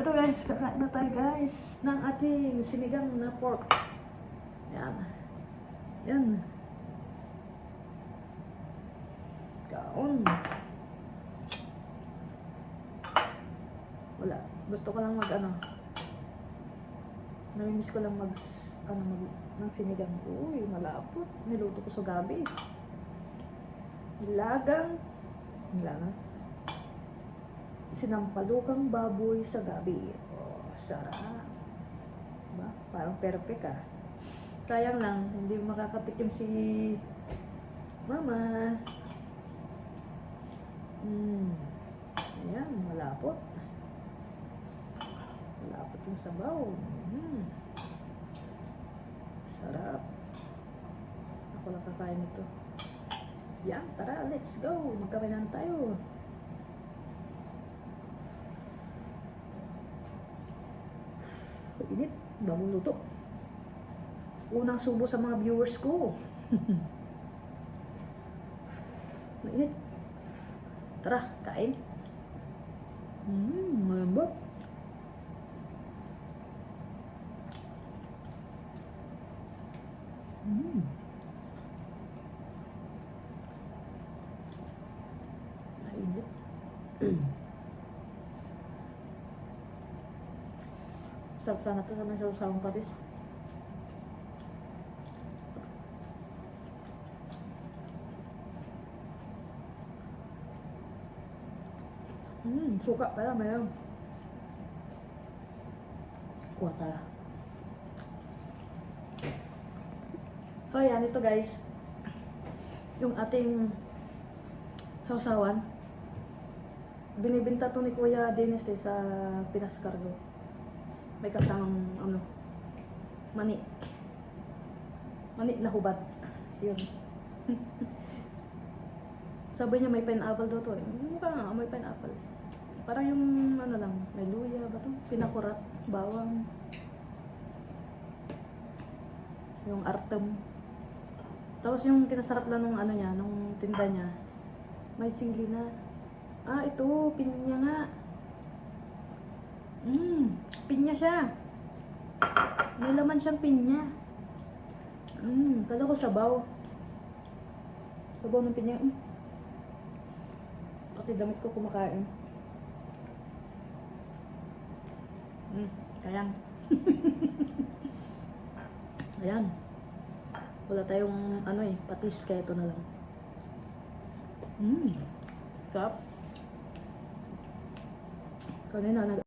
Ito guys, kakain na tayo guys ng ating sinigang na pork. Yan. Yan. Kaon. Wala. Gusto ko lang namimiss ko lang ng sinigang. Uy, malapot. Niluto ko sa gabi. Nilagang sinampalukang baboy sa gabi. Oh, sarap. Diba? Parang perfect ah. Sayang lang, hindi makakatikim si Mama. Ayan, malapot. Malapot yung sabaw. Sarap. Ako lang kakain ito. Yan, tara, let's go. Magkaminan tayo. Init, bagong luto. Unang subo sa mga viewers ko. Mainit. Tara, kain. Malambot. Mainit. Sarap sana ito sa mga sawang patis. Suka pala mayroon. Kuwata. So ayan, ito guys. Yung ating sausawan. Binibinta to ni Kuya Dennis sa Pinas Cargo. May kasamang mani na hubad. Yun. Sabi niya may pineapple daw to eh. Parang may pineapple. Parang yung may luya ba to? Pinakurat, bawang. Yung artem. Tapos yung kinasarap lang nung nung tinda niya. May sili na. Ito, pinya nga. Pinya siya. May laman siyang pinya. Kala ko sabaw. Sabaw ng pinya. Pati damit ko kumakain. Ayan. Ayan. Wala tayong patis, kaya ito na lang. Sarap. Kanina